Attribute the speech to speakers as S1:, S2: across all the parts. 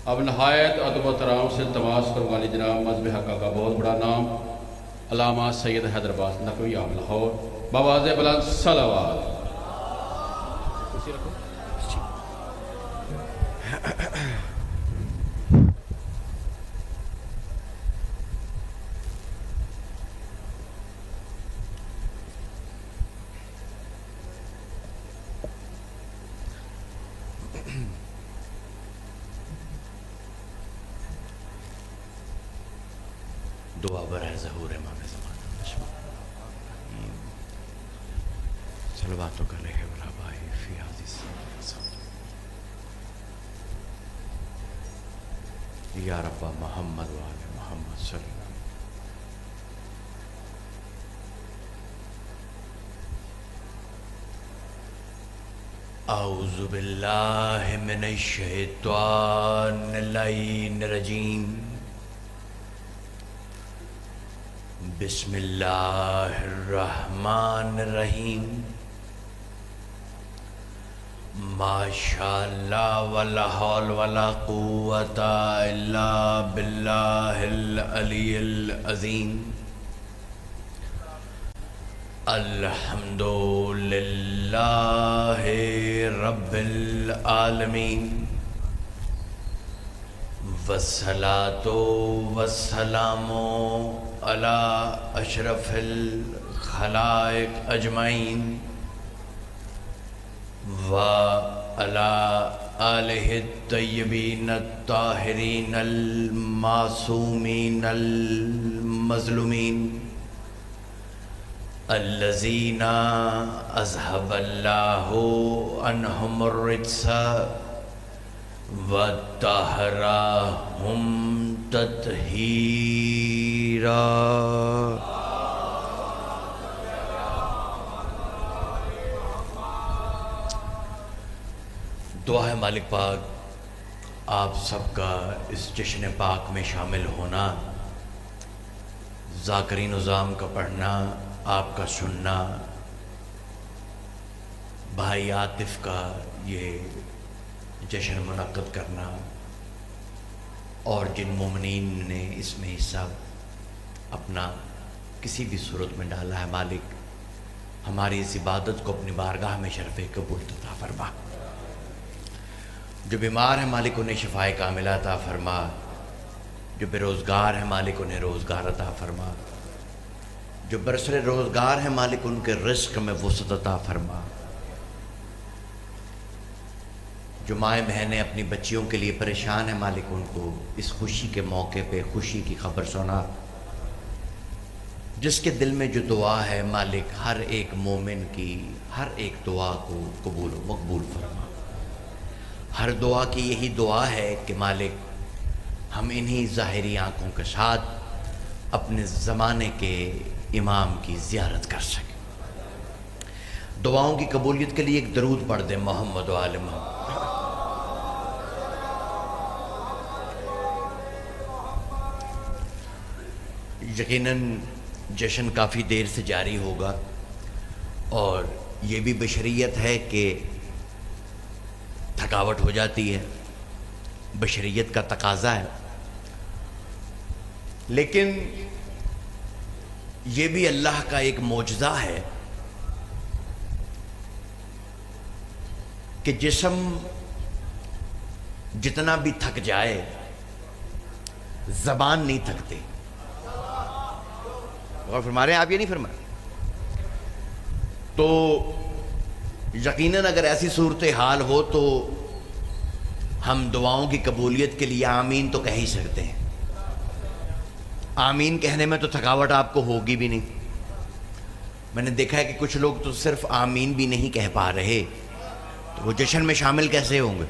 S1: اب نہایت ادب و احترام سے تماس کرنے والی جناب مذہب حقہ کا بہت بڑا نام علامہ سید حیدرآباد نقوی عام لاہور بآواز بلند صلوات.
S2: دعا برائے ظہور امام زمانہ صلواتو علیہ والآباء فی ہذہ الساعة یا رب محمد وآل محمد صلی اللہ علیہ وسلم. اعوذ باللہ من الشیطان اللعین الرجیم. بسم اللہ الرحمن الرحیم. ما شاء اللہ ولا حول ولا قوة الا باللہ العلی العظیم. الحمد للہ رب العالمین والصلاة والسلام علی اشرف الخلائق اجمعین وعلی آلہ الطیبین الطاہرین المعصومین المظلومین الذین اذھب اللہ عنہم الرجس وطہرہم تطہیرا. دعا ہے مالک پاک آپ سب کا اس جشن پاک میں شامل ہونا، ذاکرین نظام کا پڑھنا، آپ کا سننا، بھائی عاطف کا یہ جشن منعقد کرنا، اور جن مومنین نے اس میں حصہ اپنا کسی بھی صورت میں ڈالا ہے، مالک ہماری اس عبادت کو اپنی بارگاہ میں شرف قبول عطا فرما. جو بیمار ہیں مالک انہیں شفائے کاملہ عطا فرما، جو بے روزگار ہیں مالک انہیں روزگار عطا فرما، جو برسر روزگار ہیں مالک ان کے رزق میں وسعت عطا فرما، جو مائیں بہنیں اپنی بچیوں کے لیے پریشان ہیں مالک ان کو اس خوشی کے موقع پہ خوشی کی خبر سنا. جس کے دل میں جو دعا ہے مالک ہر ایک مومن کی ہر ایک دعا کو قبول و مقبول فرما. ہر دعا کی یہی دعا ہے کہ مالک ہم انہی ظاہری آنکھوں کے ساتھ اپنے زمانے کے امام کی زیارت کر سکیں. دعاؤں کی قبولیت کے لیے ایک درود پڑھ دیں محمد و آل محمد. یقیناً جشن کافی دیر سے جاری ہوگا اور یہ بھی بشریت ہے کہ تھکاوٹ ہو جاتی ہے، بشریت کا تقاضا ہے، لیکن یہ بھی اللہ کا ایک معجزہ ہے کہ جسم جتنا بھی تھک جائے زبان نہیں تھکتے. اور فرما رہے ہیں آپ، یہ نہیں فرما. تو یقیناً اگر ایسی صورتحال ہو تو ہم دعاؤں کی قبولیت کے لیے آمین تو کہہ ہی سکتے ہیں. آمین کہنے میں تو تھکاوٹ آپ کو ہوگی بھی نہیں. میں نے دیکھا ہے کہ کچھ لوگ تو صرف آمین بھی نہیں کہہ پا رہے، تو وہ جشن میں شامل کیسے ہوں گے؟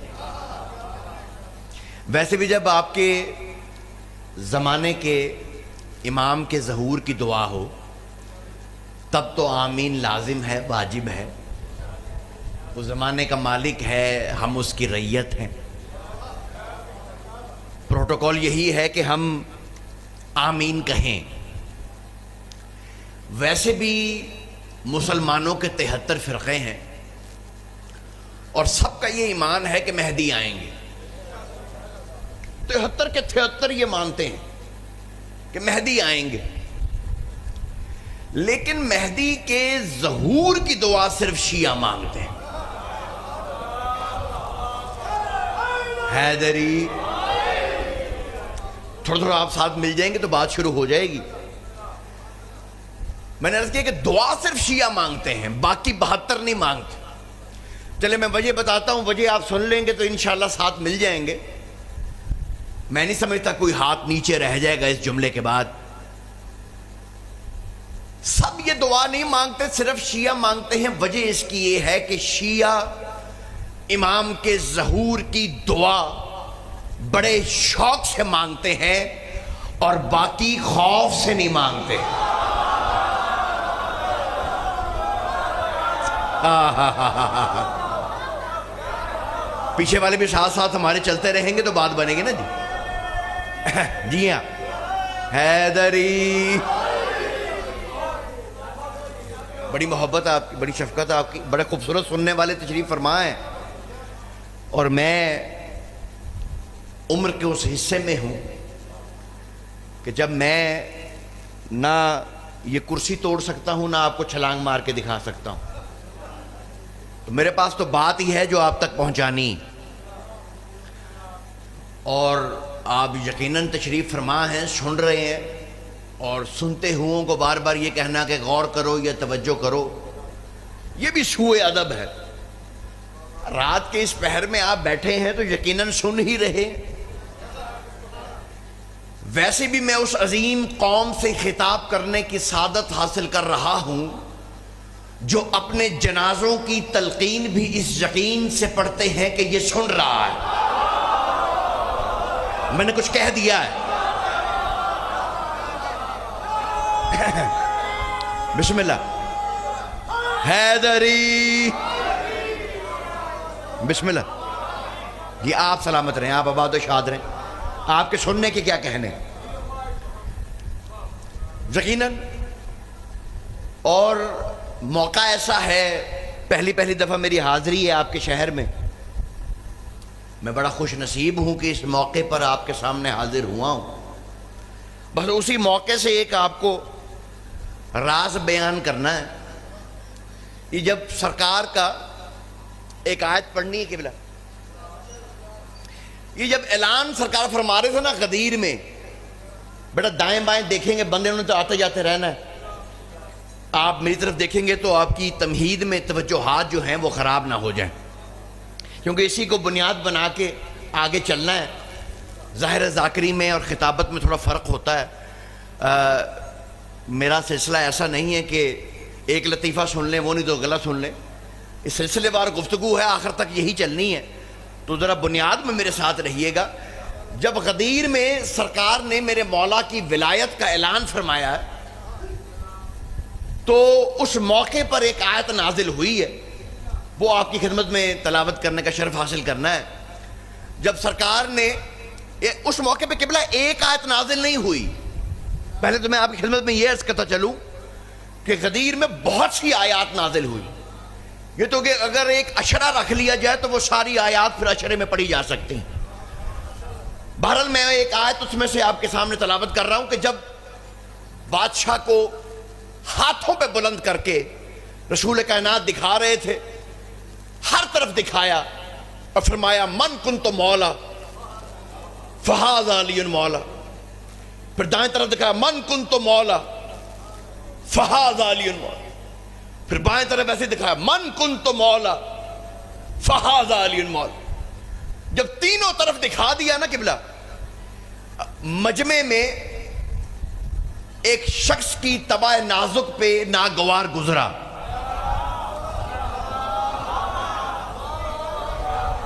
S2: ویسے بھی جب آپ کے زمانے کے امام کے ظہور کی دعا ہو تب تو آمین لازم ہے، واجب ہے. وہ زمانے کا مالک ہے، ہم اس کی رعیت ہیں. پروٹوکول یہی ہے کہ ہم آمین کہیں. ویسے بھی مسلمانوں کے 73 فرقے ہیں اور سب کا یہ ایمان ہے کہ مہدی آئیں گے. 73 کے 73 یہ مانتے ہیں کہ مہدی آئیں گے، لیکن مہدی کے ظہور کی دعا صرف شیعہ مانگتے ہیں۔ حیدری، تھوڑا تھوڑا آپ ساتھ مل جائیں گے تو بات شروع ہو جائے گی۔ میں نے عرض کیا کہ دعا صرف شیعہ مانگتے ہیں، باقی 72 نہیں مانگتے۔ چلے میں وجہ بتاتا ہوں، وجہ آپ سن لیں گے تو انشاءاللہ ساتھ مل جائیں گے۔ میں نہیں سمجھتا کوئی ہاتھ نیچے رہ جائے گا اس جملے کے بعد۔ سب یہ دعا نہیں مانگتے، صرف شیعہ مانگتے ہیں۔ وجہ اس کی یہ ہے کہ شیعہ امام کے ظہور کی دعا بڑے شوق سے مانگتے ہیں اور باقی خوف سے نہیں مانگتے۔ پیچھے والے بھی ساتھ ساتھ ہمارے چلتے رہیں گے تو بات بنے گی نا جی۔ جی ہاں، حیدری، بڑی محبت آپ کی، بڑی شفقت آپ کی، بڑے خوبصورت سننے والے تشریف فرما ہیں، اور میں عمر کے اس حصے میں ہوں کہ جب میں نہ یہ کرسی توڑ سکتا ہوں، نہ آپ کو چھلانگ مار کے دکھا سکتا ہوں، تو میرے پاس تو بات ہی ہے جو آپ تک پہنچانی۔ اور آپ یقیناً تشریف فرما ہیں، سن رہے ہیں، اور سنتے ہوں کو بار بار یہ کہنا کہ غور کرو یا توجہ کرو، یہ بھی سوء ادب ہے۔ رات کے اس پہر میں آپ بیٹھے ہیں تو یقیناً سن ہی رہے۔ ویسے بھی میں اس عظیم قوم سے خطاب کرنے کی سعادت حاصل کر رہا ہوں جو اپنے جنازوں کی تلقین بھی اس یقین سے پڑھتے ہیں کہ یہ سن رہا ہے۔ میں نے کچھ کہہ دیا ہے؟ بسم اللہ، حیدری، بسم اللہ۔ یہ آپ سلامت رہیں، آپ آباد و شاد رہیں، آپ کے سننے کے کیا کہنے۔ یقیناً اور موقع ایسا ہے، پہلی دفعہ میری حاضری ہے آپ کے شہر میں، میں بڑا خوش نصیب ہوں کہ اس موقع پر آپ کے سامنے حاضر ہوا ہوں۔ بس اسی موقع سے ایک آپ کو راز بیان کرنا ہے۔ یہ جب سرکار کا ایک آیت پڑھنی ہے قبلہ، یہ جب اعلان سرکار فرما رہے تھے نا غدیر میں، بیٹا دائیں بائیں دیکھیں گے بندے نے تو آتے جاتے رہنا ہے، آپ میری طرف دیکھیں گے تو آپ کی تمہید میں توجہات جو ہیں وہ خراب نہ ہو جائیں، کیونکہ اسی کو بنیاد بنا کے آگے چلنا ہے۔ ظاہر ذاکری میں اور خطابت میں تھوڑا فرق ہوتا ہے۔ میرا سلسلہ ایسا نہیں ہے کہ ایک لطیفہ سن لیں وہ نہیں تو غلط سن لیں، اس سلسلے وار گفتگو ہے، آخر تک یہی چلنی ہے، تو ذرا بنیاد میں میرے ساتھ رہیے گا۔ جب غدیر میں سرکار نے میرے مولا کی ولایت کا اعلان فرمایا ہے تو اس موقع پر ایک آیت نازل ہوئی ہے، وہ آپ کی خدمت میں تلاوت کرنے کا شرف حاصل کرنا ہے۔ جب سرکار نے اس موقع پہ قبلہ ایک آیت نازل نہیں ہوئی، پہلے تو میں آپ کی خدمت میں یہ عرض کرتا چلوں کہ غدیر میں بہت سی آیات نازل ہوئی، یہ تو کہ اگر ایک اشرہ رکھ لیا جائے تو وہ ساری آیات پھر اشرے میں پڑھی جا سکتی ہیں۔ بہرحال میں ایک آیت اس میں سے آپ کے سامنے تلاوت کر رہا ہوں کہ جب بادشاہ کو ہاتھوں پہ بلند کر کے رسول کائنات دکھا رہے تھے، ہر طرف دکھایا اور فرمایا من کنت مولا فہذا علی مولا، پھر دائیں طرف دکھایا من کنت مولا فہذا علی مولا، پھر بائیں طرف ایسے دکھایا من کنت مولا فہذا علی مولا۔ جب تینوں طرف دکھا دیا نا قبلہ، مجمع میں ایک شخص کی طبع نازک پہ ناگوار گزرا۔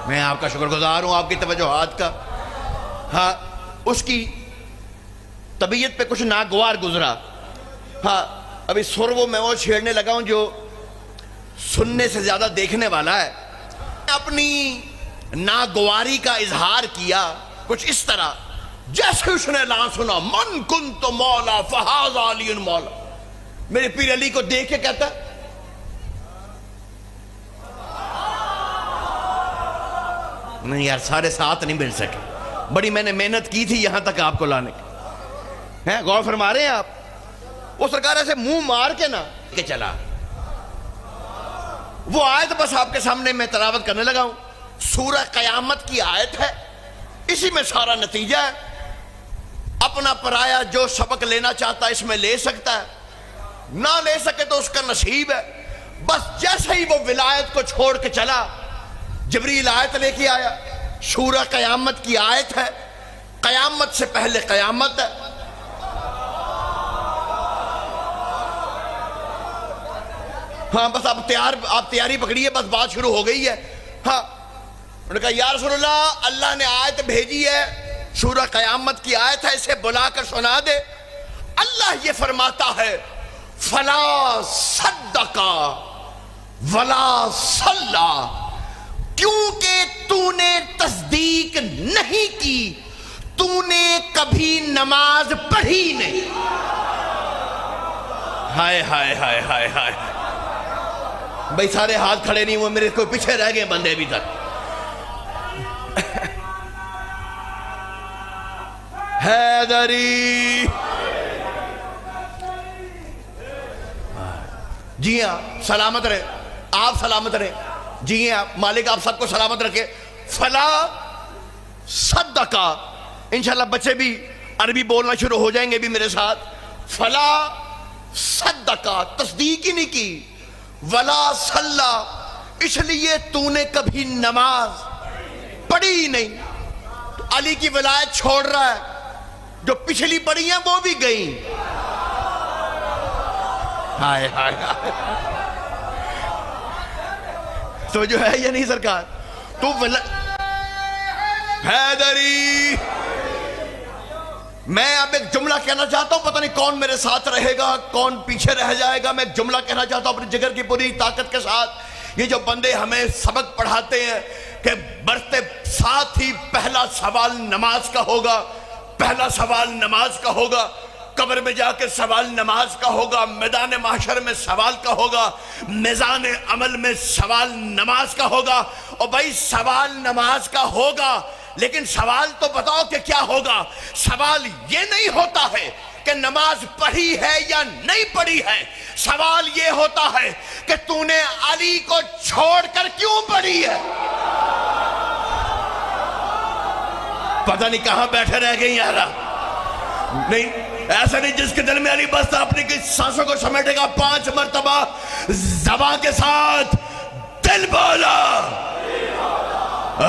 S2: میں آپ کا شکر گزار ہوں آپ کی توجہات کا۔ ہاں، اس کی طبیعت پہ کچھ ناگوار گزرا۔ ہاں، ابھی سرو میں وہ چھیڑنے لگا ہوں جو سننے سے زیادہ دیکھنے والا ہے۔ اپنی ناگواری کا اظہار کیا کچھ اس طرح جیسے اس نے اعلان سنا من کنت مولا فہذا علی مولا، میرے پیر علی کو دیکھ کے کہتا نہیں یار، سارے ساتھ نہیں مل سکے،
S3: بڑی میں نے محنت کی تھی یہاں تک آپ کو لانے کی. ہیں غور فرما رہے ہیں آپ؟ وہ سرکار ایسے منہ مار کے نا کہ چلا. وہ آیت بس آپ کے سامنے میں تلاوت کرنے لگا ہوں. سورہ قیامت کی آیت ہے, اسی میں سارا نتیجہ ہے. اپنا پرایا جو سبق لینا چاہتا ہے اس میں لے سکتا ہے, نہ لے سکے تو اس کا نصیب ہے. بس جیسے ہی وہ ولایت کو چھوڑ کے چلا, جبریل آیت لے کے آیا. سورہ قیامت کی آیت ہے, قیامت سے پہلے قیامت ہے. ہاں بس آپ تیاری پکڑیے, بس بات شروع ہو گئی ہے. ہاں انہوں نے کہا یا رسول اللہ, اللہ نے آیت بھیجی ہے, سورہ قیامت کی آیت ہے, اسے بلا کر سنا دے. اللہ یہ فرماتا ہے فلا صدقا ولا صلی, کیونکہ تو نے تصدیق نہیں کی, تو نے کبھی نماز پڑھی نہیں. ہائے ہائے ہائے ہائے ہائے. بھائی سارے ہاتھ کھڑے نہیں ہوئے, میرے کو پیچھے رہ گئے بندے ابھی تک. حیدری, جی ہاں سلامت رہے, آپ سلامت رہے. جی ہاں مالک آپ سب کو سلامت رکھے. فلا صدقا, انشاءاللہ بچے بھی عربی بولنا شروع ہو جائیں گے بھی میرے ساتھ. فلا صدقا, تصدیق ہی نہیں کی. ولا صلی, اس لیے تو نے کبھی نماز پڑھی ہی نہیں. علی کی ولایت چھوڑ رہا ہے, جو پچھلی پڑھی ہیں وہ بھی گئیں. ہائے ہائے ہائے. تو جو ہے یا نہیں سرکار, تو حیدری. میں اب ایک جملہ کہنا چاہتا ہوں, پتہ نہیں کون میرے ساتھ رہے گا کون پیچھے رہ جائے گا. میں ایک جملہ کہنا چاہتا ہوں اپنی جگر کی پوری طاقت کے ساتھ. یہ جو بندے ہمیں سبق پڑھاتے ہیں کہ برتے ساتھ ہی پہلا سوال نماز کا ہوگا, پہلا سوال نماز کا ہوگا, قبر میں جا کے سوال نماز کا ہوگا, میدان محشر میں سوال کا ہوگا, میزان عمل میں سوال نماز کا ہوگا. اور بھائی سوال نماز کا ہوگا, لیکن سوال تو بتاؤ کہ کیا ہوگا. سوال یہ نہیں ہوتا ہے کہ نماز پڑھی ہے یا نہیں پڑھی ہے, سوال یہ ہوتا ہے کہ تو نے علی کو چھوڑ کر کیوں پڑھی ہے. پتہ نہیں کہاں بیٹھے رہ گئی یار. نہیں ایسا نہیں جس کے دل میں علی بس اپنی سانسوں کو سمیٹے گا 5 مرتبہ زبان کے ساتھ دل بولا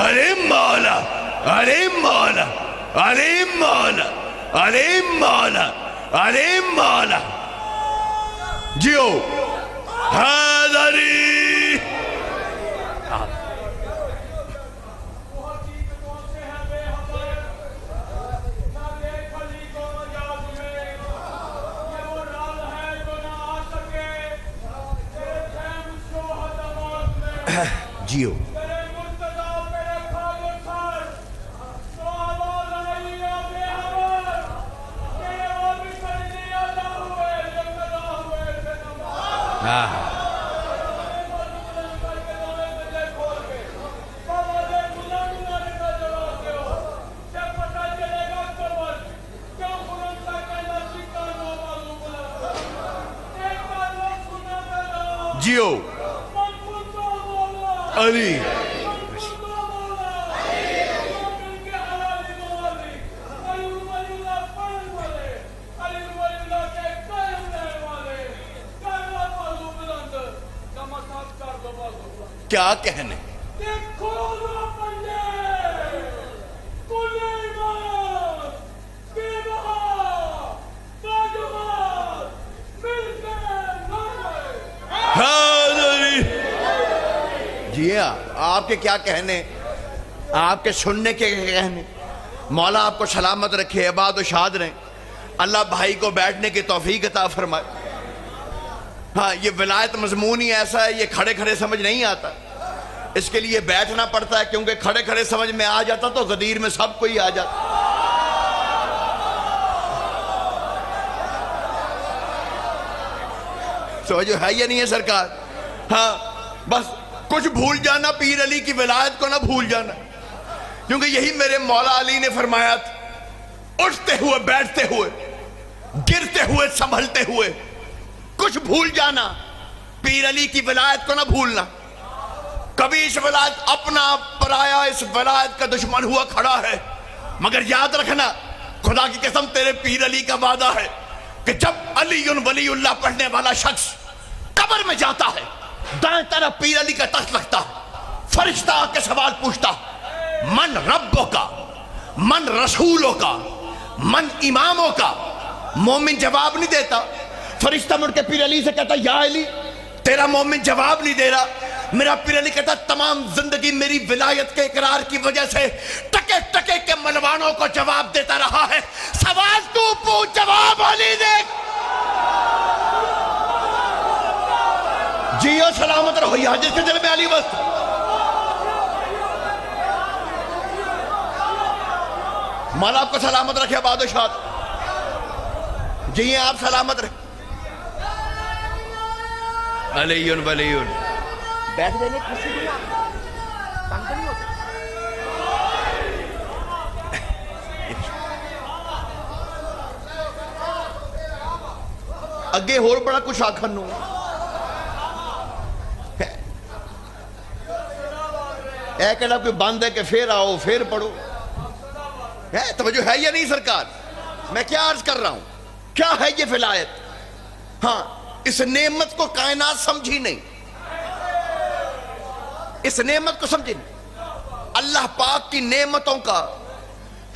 S3: علی مولا علی مولا علی مولا علی مولا علی مولا. جیو حیدری. جیو جیو علی. کیا کہنے. جی ہاں آپ کے کیا کہنے, آپ کے سننے کے کہنے. مولا آپ کو سلامت رکھے, عباد و شاد رہیں. اللہ بھائی کو بیٹھنے کی توفیق عطا فرمائے. ہاں یہ ولایت مضمون ہی ایسا ہے, یہ کھڑے کھڑے سمجھ نہیں آتا, اس کے لیے بیٹھنا پڑتا ہے, کیونکہ کھڑے کھڑے سمجھ میں آ جاتا تو غدیر میں سب کوئی آ جاتا. سمجھو ہے یا نہیں ہے سرکار. ہاں بس کچھ بھول جانا, پیر علی کی ولایت کو نہ بھول جانا. کیونکہ یہی میرے مولا علی نے فرمایا تھا، اٹھتے ہوئے، بیٹھتے ہوئے، گرتے ہوئے، سنبھلتے ہوئے کچھ بھول جانا، پیر علی کی ولایت کو نہ بھولنا۔ کبھی اس ولایت اپنا پرایا اس ولایت کا دشمن ہوا کھڑا ہے، مگر یاد رکھنا خدا کی قسم تیرے پیر علی کا وعدہ ہے کہ جب علی ولی اللہ پڑھنے والا شخص قبر میں جاتا ہے، دائیں طرف پیر علی کا تخت لگتا ہے، فرشتہ آ کے سوال پوچھتا ہے، من ربوں کا، من رسولوں کا، من اماموں کا۔ مومن جواب نہیں دیتا، فرشتہ مڑ کے پیر علی سے کہتا یا علی تیرا مومن جواب نہیں دے رہا۔ میرا پیر علی کہتا تمام زندگی میری ولایت کے اقرار کی وجہ سے ٹکے ٹکے کے ملوانوں کو جواب دیتا رہا ہے، سوال تو پوچھ، جواب علی دے۔ جیو سلامت رہو، یہ جس کے دل میں علی وسط۔ مولا آپ کو سلامت رکھے، بادشاہ جی آپ سلامت رکھے۔ علی ولی بیٹھ دینے کسی بھی تنگ نہیں ہوتا۔ اگے اور بڑا کچھ آکھن نو اے کہنا کوئی بند ہے کہ پھر آؤ پھر پڑھو، توجہ ہے یا نہیں سرکار؟ میں کیا عرض کر رہا ہوں، کیا ہے یہ ولایت؟ ہاں اس نعمت کو کائنات سمجھی نہیں، اس نعمت کو سمجھی نہیں۔ اللہ پاک کی نعمتوں کا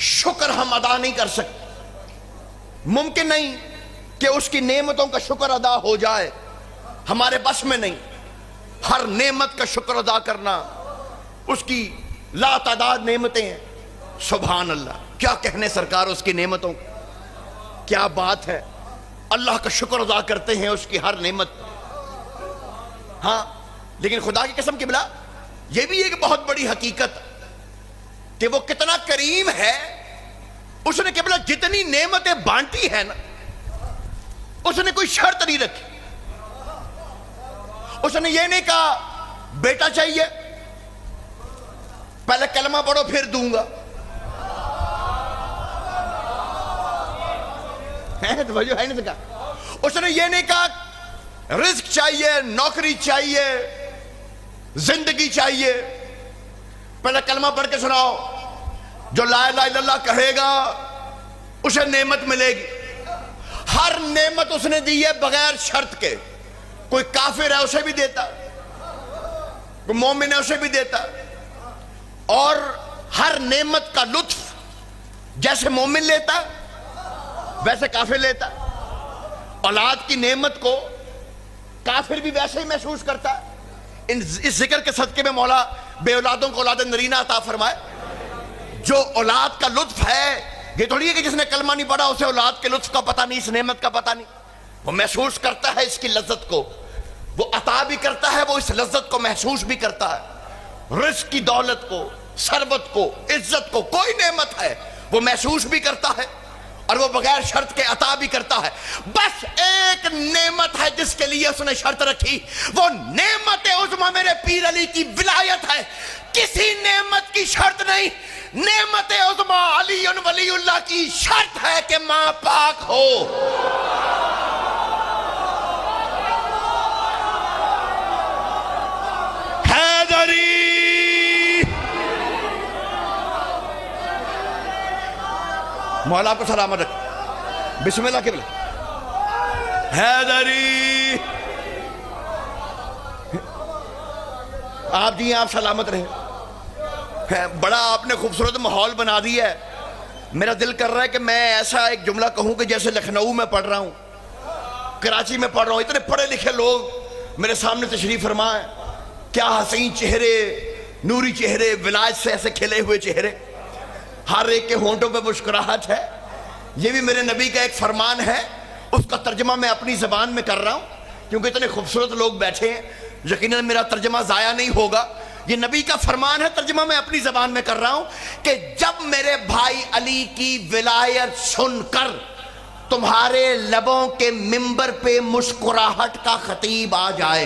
S3: شکر ہم ادا نہیں کر سکتے، ممکن نہیں کہ اس کی نعمتوں کا شکر ادا ہو جائے، ہمارے بس میں نہیں۔ ہر نعمت کا شکر ادا کرنا، اس کی لا تعداد نعمتیں ہیں، سبحان اللہ، کیا کہنے سرکار اس کی نعمتوں، کیا بات ہے، اللہ کا شکر ادا کرتے ہیں اس کی ہر نعمت۔ ہاں لیکن خدا کی قسم کی بلا یہ بھی ایک بہت بڑی حقیقت کہ وہ کتنا کریم ہے، اس نے کہ بلا جتنی نعمتیں بانٹی ہیں نا، اس نے کوئی شرط نہیں رکھی، اس نے یہ نہیں کہا بیٹا چاہیے پہلے کلمہ پڑھو پھر دوں گا، توجہ ہے نہیں سکا۔ اس نے یہ نہیں کہا رزق چاہیے، نوکری چاہیے، زندگی چاہیے، پہلے کلمہ پڑھ کے سناؤ، جو لا الہ الا اللہ کہے گا اسے نعمت ملے گی۔ ہر نعمت اس نے دی ہے بغیر شرط کے، کوئی کافر ہے اسے بھی دیتا، کوئی مومن ہے اسے بھی دیتا، اور ہر نعمت کا لطف جیسے مومن لیتا ویسے کافر لیتا۔ اولاد کی نعمت کو کافر بھی ویسے ہی محسوس کرتا ہے۔ اس ذکر کے صدقے میں مولا بے اولادوں کو اولاد نرینہ عطا فرمائے۔ جو اولاد کا لطف ہے، یہ تھوڑی ہے کہ جس نے کلمہ نہیں پڑھا اسے اولاد کے لطف کا پتہ نہیں، اس نعمت کا پتہ نہیں، وہ محسوس کرتا ہے اس کی لذت کو، وہ عطا بھی کرتا ہے، وہ اس لذت کو محسوس بھی کرتا ہے، رزق کی دولت کو، ثروت کو، عزت کو، کوئی نعمت ہے وہ محسوس بھی کرتا ہے اور وہ بغیر شرط کے عطا بھی کرتا ہے۔ بس ایک نعمت ہے جس کے لیے اس نے شرط رکھی، وہ نعمت عظمیٰ میرے پیر علی کی ولایت ہے۔ کسی نعمت کی شرط نہیں، نعمت عظمیٰ علی ولی اللہ کی شرط ہے کہ ماں پاک ہو۔ حیدری مولا آپ کو سلامت رکھ، بسم اللہ قبلہ۔ حیدری آپ جی آپ سلامت رہے۔ بڑا آپ نے خوبصورت ماحول بنا دیا ہے، میرا دل کر رہا ہے کہ میں ایسا ایک جملہ کہوں کہ جیسے لکھنؤ میں پڑھ رہا ہوں، کراچی میں پڑھ رہا ہوں، اتنے پڑھے لکھے لوگ میرے سامنے تشریف فرما ہے، کیا حسین چہرے، نوری چہرے، ولایت سے ایسے کھلے ہوئے چہرے، ہر ایک کے ہونٹوں پہ مسکراہٹ ہے۔ یہ بھی میرے نبی کا ایک فرمان ہے، اس کا ترجمہ میں اپنی زبان میں کر رہا ہوں کیونکہ اتنے خوبصورت لوگ بیٹھے ہیں، یقیناً میرا ترجمہ ضائع نہیں ہوگا۔ یہ نبی کا فرمان ہے، ترجمہ میں اپنی زبان میں کر رہا ہوں کہ جب میرے بھائی علی کی ولایت سن کر تمہارے لبوں کے منبر پہ مسکراہٹ کا خطیب آ جائے،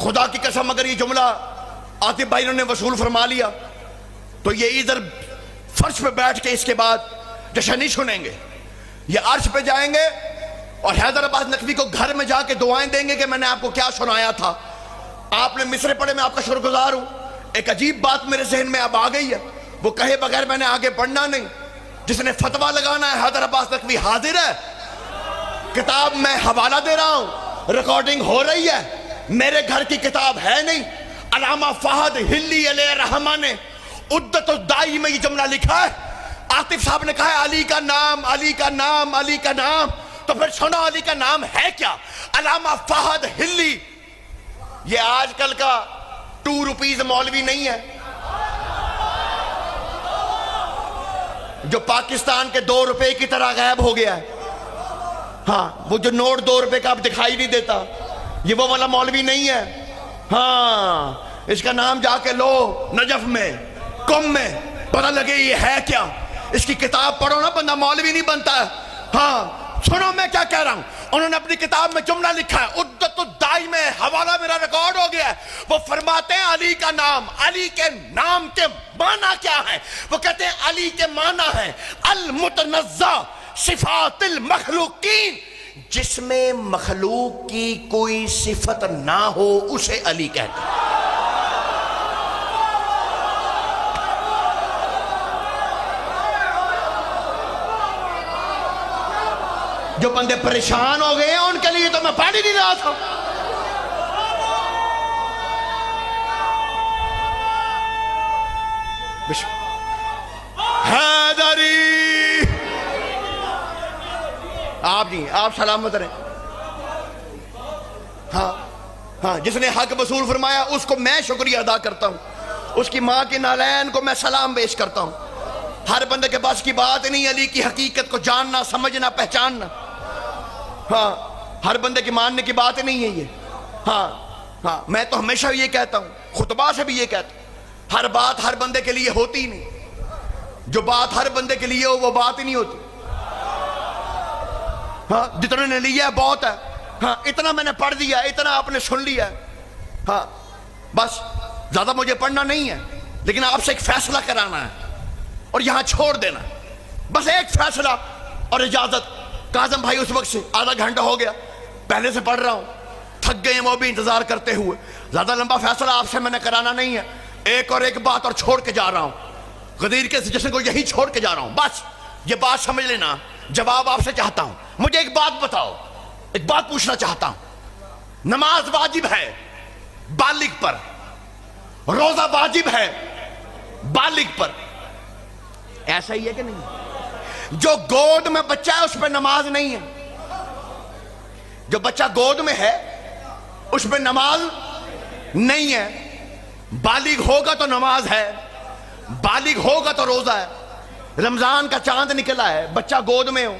S3: خدا کی قسم اگر یہ جملہ آصف بھائی نے وصول فرما لیا تو یہ ادھر فرش پہ بیٹھ کے اس کے بعد جشن نہیں سنیں گے، یہ عرش پہ جائیں گے اور حیدر عباس نقوی کو گھر میں جا کے دعائیں دیں گے کہ میں نے آپ کو کیا سنایا تھا، آپ نے مصرے پڑھے، میں آپ کا شکر گزار ہوں۔ ایک عجیب بات میرے ذہن میں اب آ گئی ہے، وہ کہے بغیر میں نے آگے بڑھنا نہیں۔ جس نے فتویٰ لگانا ہے حیدر عباس نقوی حاضر ہے، کتاب میں حوالہ دے رہا ہوں، ریکارڈنگ ہو رہی ہے، میرے گھر کی کتاب ہے نہیں۔ علامہ فہد ہلی علیہ الرحمہ نے عدت الدائی میں یہ جملہ لکھا ہے، عاطف صاحب نے کہا ہے علی کا نام، علی کا نام، علی کا نام، تو پھر سنو علی کا نام ہے کیا؟ علامہ فہد ہلی، یہ آج کل کا 2 روپیز مولوی نہیں ہے جو پاکستان کے 2 روپے کی طرح غائب ہو گیا ہے۔ ہاں، وہ جو نوٹ 2 روپے کا اب دکھائی نہیں دیتا، یہ وہ والا مولوی نہیں ہے۔ ہاں، اس کا نام جا کے لو نجف میں، قم میں، پتہ لگے یہ ہے کیا۔ اس کی کتاب پڑھو نا، بندہ مولوی نہیں بنتا ہے۔ ہاں سنو میں کیا کہہ رہا ہوں، انہوں نے اپنی کتاب میں جملہ لکھا ہے، عدت الدائی میں، حوالہ میرا ریکارڈ ہو گیا ہے، وہ فرماتے ہیں علی کا نام، علی کے نام کے معنی کیا ہے؟ وہ کہتے ہیں علی کے معنی ہے المتنزہ صفات المخلوقین، جس میں مخلوق کی کوئی صفت نہ ہو اسے علی کہتے ہیں۔ جو بندے پریشان ہو گئے ہیں ان کے لیے تو میں پڑھ ہی نہیں رہا تھا۔ حیدری، آپ سلامت رہیں۔ ہاں، جس نے حق وصول فرمایا اس کو میں شکریہ ادا کرتا ہوں، اس کی ماں کے نالین کو میں سلام پیش کرتا ہوں۔ ہر بندے کے پاس کی بات نہیں علی کی حقیقت کو جاننا، سمجھنا، پہچاننا۔ ہاں، ہر بندے کی ماننے کی بات نہیں ہے یہ۔ ہاں، میں تو ہمیشہ یہ کہتا ہوں، خطبہ سے بھی یہ کہتا ہوں، ہر بات ہر بندے کے لیے ہوتی نہیں، جو بات ہر بندے کے لیے ہو وہ بات ہی نہیں ہوتی۔ ہاں، جتنے نے لیا ہے بہت ہے۔ ہاں، اتنا میں نے پڑھ دیا، اتنا آپ نے سن لیا ہے۔ ہاں، بس زیادہ مجھے پڑھنا نہیں ہے، لیکن آپ سے ایک فیصلہ کرانا ہے اور یہاں چھوڑ دینا، بس ایک فیصلہ اور اجازت۔ کاظم بھائی اس وقت سے آدھا گھنٹہ ہو گیا پہلے سے پڑھ رہا ہوں، تھک گئے ہیں وہ بھی انتظار کرتے ہوئے۔ زیادہ لمبا فیصلہ آپ سے میں نے کرانا نہیں ہے، ایک اور ایک بات اور چھوڑ کے جا رہا ہوں، غدیر کے جشن کو یہی چھوڑ کے جا رہا ہوں۔ بس یہ بات سمجھ لینا، جواب آپ سے چاہتا ہوں۔ مجھے ایک بات بتاؤ، ایک بات پوچھنا چاہتا ہوں، نماز واجب ہے بالغ پر، روزہ واجب ہے بالغ پر، ایسا ہی ہے کہ نہیں؟ جو گود میں بچہ ہے اس پہ نماز نہیں ہے، جو بچہ گود میں ہے اس پہ نماز نہیں ہے۔ بالغ ہوگا تو نماز ہے، بالغ ہوگا تو روزہ ہے۔ رمضان کا چاند نکلا ہے، بچہ گود میں ہو،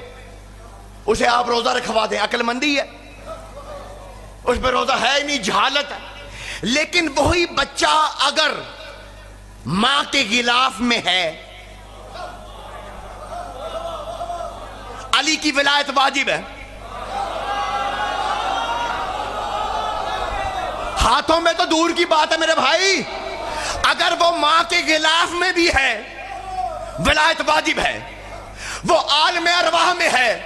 S3: اسے آپ روزہ رکھوا دیں، عقل مندی ہے؟ اس پہ روزہ ہے ہی نہیں، جہالت ہے۔ لیکن وہی بچہ اگر ماں کے غلاف میں ہے، علی کی ولایت واجب ہے، ہاتھوں میں تو دور کی بات ہے میرے بھائی، اگر وہ ماں کے غلاف میں بھی ہے ولایت واجب ہے، وہ عالم ارواح میں ہے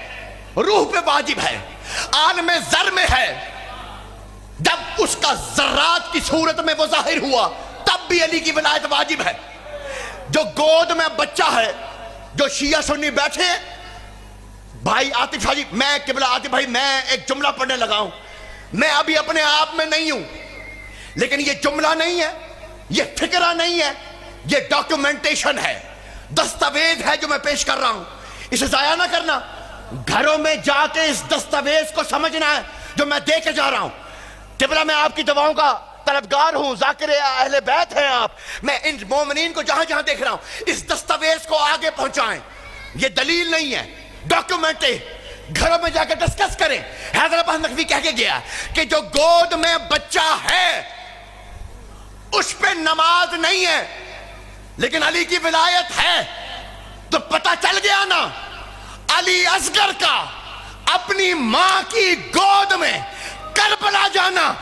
S3: روح پہ واجب ہے، عالم ذر میں ہے، جب اس کا ذرات کی صورت میں وہ ظاہر ہوا تب بھی علی کی ولایت واجب ہے۔ جو گود میں بچہ ہے، جو شیعہ سنی بیٹھے ہیں، بھائی عاطف شاہ جی، میں قبلہ عاطف بھائی، میں ایک جملہ پڑھنے لگا ہوں، میں ابھی اپنے آپ میں نہیں ہوں، لیکن یہ جملہ نہیں ہے، یہ فکرہ نہیں ہے، یہ ڈاکیومنٹیشن ہے، دستاویز ہے جو میں پیش کر رہا ہوں، اسے ضائع نہ کرنا، گھروں میں جا کے اس دستاویز کو سمجھنا ہے جو میں دے کے جا رہا ہوں۔ قبلہ میں آپ کی دعاؤں کا طلبگار ہوں، ذاکر اہل بیت ہیں آپ، میں ان مومنین کو جہاں جہاں دیکھ رہا ہوں، اس دستاویز کو آگے پہنچائیں، یہ دلیل نہیں ہے، ڈاکیومنٹ ہے، گھروں میں جا کے ڈسکس کریں۔ حیدر عباس نقوی کہہ کے گیا کہ جو گود میں بچہ ہے اس پہ نماز نہیں ہے، لیکن علی کی ولایت ہے، تو پتہ چل گیا نا، علی اصغر کا اپنی ماں کی گود میں کربلا جانا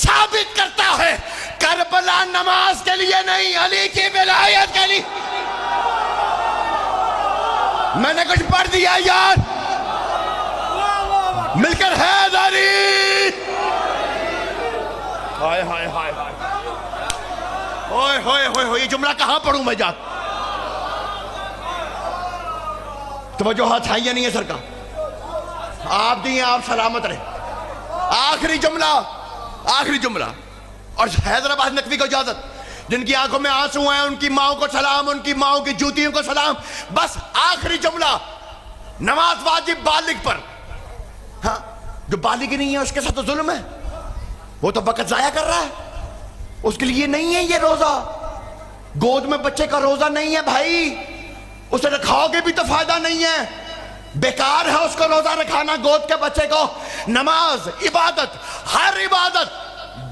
S3: ثابت کرتا ہے کربلا نماز کے لیے نہیں، علی کی ولایت کے لیے۔ میں نے کچھ پڑھ دیا یار، مل کر حیدری۔ ہائے ہائے ہائے ہوئے ہوئے ہوئے ہوئے، یہ جملہ کہاں پڑھوں میں جا؟ توجہات ہیں یا نہیں ہے سرکار؟ آپ دیئے، آپ سلامت رہے۔ آخری جملہ اور حیدرآباد نقوی کو اجازت، جن کی آنکھوں میں آنسو ہیں ان کی ماؤں کو سلام، ان کی ماؤں کی جوتیوں کو سلام۔ بس آخری جملہ، نماز واجب بالغ پر۔ ہاں، جو بالغ ہی نہیں ہے اس کے ساتھ تو ظلم ہے، وہ تو وقت ضائع کر رہا ہے، اس کے لیے نہیں ہے یہ روزہ۔ گود میں بچے کا روزہ نہیں ہے بھائی، اسے رکھاؤ گے بھی تو فائدہ نہیں ہے، بیکار ہے اس کو روزہ رکھانا گود کے بچے کو۔ نماز، عبادت، ہر عبادت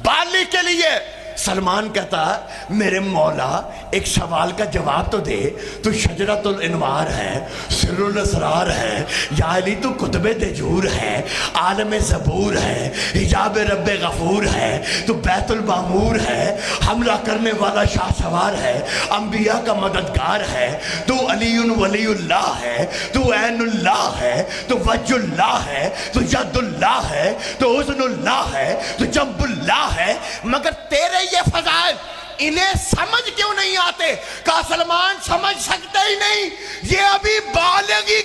S3: بالغ کے لیے۔ سلمان کہتا ہے میرے مولا ایک سوال کا جواب تو دے، تو شجرۃ الانوار ہے، سر الاسرار ہے، یا علی تو کتب دجور ہے، عالم زبور ہے، حجاب رب غفور ہے، تو بیت المعمور ہے، حملہ کرنے والا شاہ سوار ہے، انبیاء کا مددگار ہے، تو علی ولی اللہ ہے، تو عین اللہ ہے، تو وجہ اللہ ہے، تو ید اللہ ہے، تو اذن اللہ ہے، تو جنب اللہ ہے، مگر تیرے یہ فضائل انہیں سمجھ کیوں نہیں آتے؟ کہا سلمان سمجھ سکتے ہی نہیں، یہ ابھی بالغی